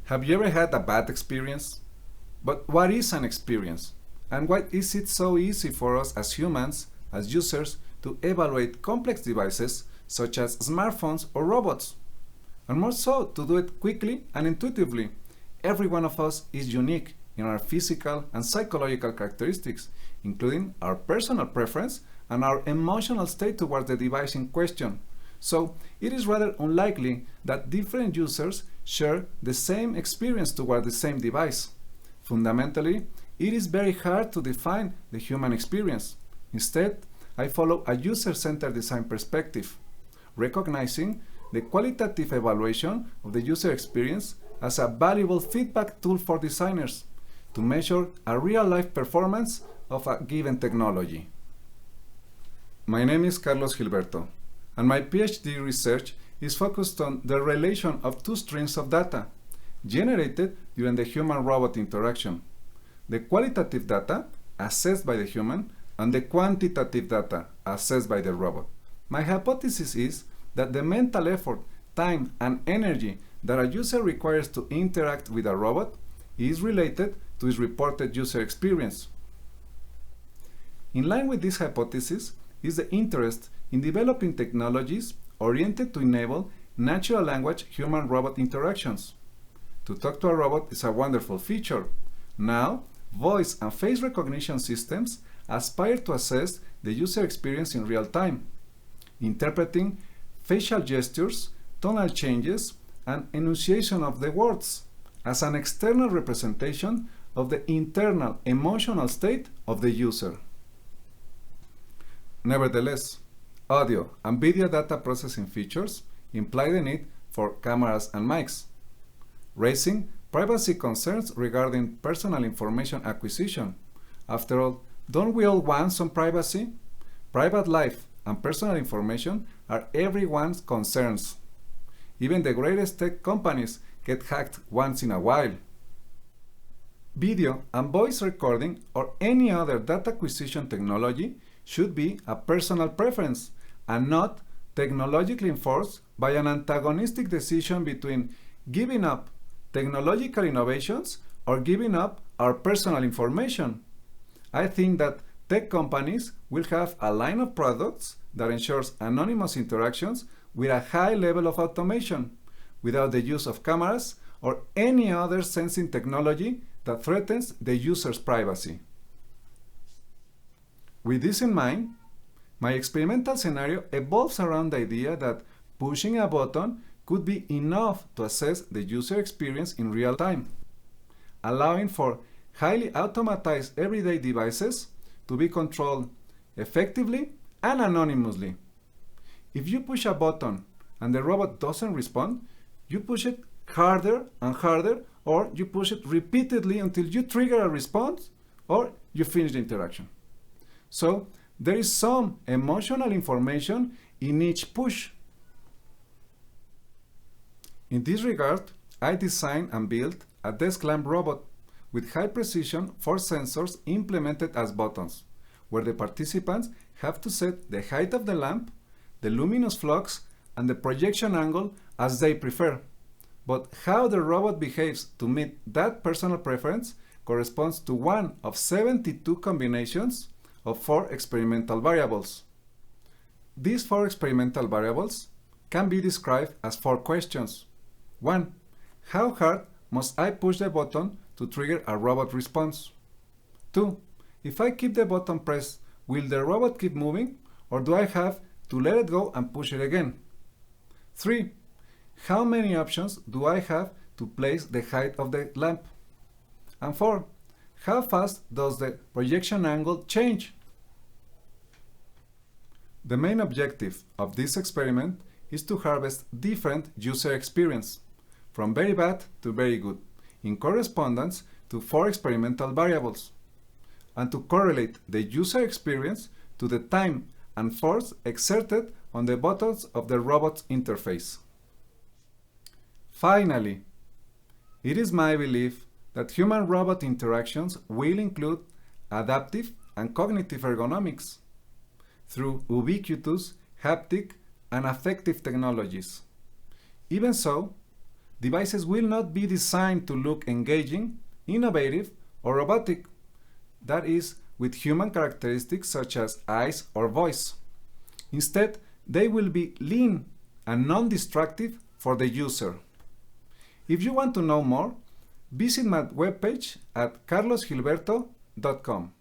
Have you ever had a bad experience? But what is an experience? And why is it so easy for us as humans, as users, to evaluate complex devices such as smartphones or robots? And more so, to do it quickly and intuitively. Every one of us is unique in our physical and psychological characteristics, including our personal preference and our emotional state towards the device in question. So, it is rather unlikely that different users share the same experience toward the same device. Fundamentally, it is very hard to define the human experience. Instead, I follow a user-centered design perspective, recognizing the qualitative evaluation of the user experience as a valuable feedback tool for designers to measure a real-life performance of a given technology. My name is CarlosGilberto, and my PhD research is focused on the relation of two streams of data generated during the human-robot interaction: the qualitative data assessed by the human and the quantitative data assessed by the robot. My hypothesis is that the mental effort, time, and energy that a user requires to interact with a robot is related to his reported user experience. In line with this hypothesis is the interest in developing technologies oriented to enable natural language human-robot interactions. To talk to a robot is a wonderful feature. Now, voice and face recognition systems aspire to assess the user experience in real time, interpreting facial gestures, tonal changes, and enunciation of the words as an external representation of the internal emotional state of the user. Nevertheless, audio and video data processing features imply the need for cameras and mics, raising privacy concerns regarding personal information acquisition. After all, don't we all want some privacy? Private life and personal information are everyone's concerns. Even the greatest tech companies get hacked once in a while. Video and voice recording or any other data acquisition technology should be a personal preference and not technologically enforced by an antagonistic decision between giving up technological innovations or giving up our personal information. I think that tech companies will have a line of products that ensures anonymous interactions with a high level of automation, without the use of cameras or any other sensing technology that threatens the user's privacy. With this in mind, my experimental scenario evolves around the idea that pushing a button could be enough to assess the user experience in real time, allowing for highly automatized everyday devices to be controlled effectively and anonymously. If you push a button and the robot doesn't respond, you push it harder and harder, or you push it repeatedly until you trigger a response or you finish the interaction. So there is some emotional information in each push. In this regard, I designed and built a desk lamp robot with high precision force sensors implemented as buttons, where the participants have to set the height of the lamp, the luminous flux, and the projection angle as they prefer. But how the robot behaves to meet that personal preference corresponds to one of 72 combinations of 4 experimental variables. These 4 experimental variables can be described as 4 questions. 1. How hard must I push the button to trigger a robot response? 2. If I keep the button pressed, will the robot keep moving, or do I have to let it go and push it again? 3. How many options do I have to place the height of the lamp? And 4. How fast does the projection angle change? The main objective of this experiment is to harvest different user experience, from very bad to very good, in correspondence to 4 experimental variables, and to correlate the user experience to the time and force exerted on the buttons of the robot's interface. Finally, it is my belief that human-robot interactions will include adaptive and cognitive ergonomics through ubiquitous, haptic, and affective technologies. Even so, Devices will not be designed to look engaging, innovative, or robotic, that is, with human characteristics such as eyes or voice. Instead, they will be lean and non-destructive for the user. If you want to know more, visit my webpage at CarlosGilbertoCHI21.com.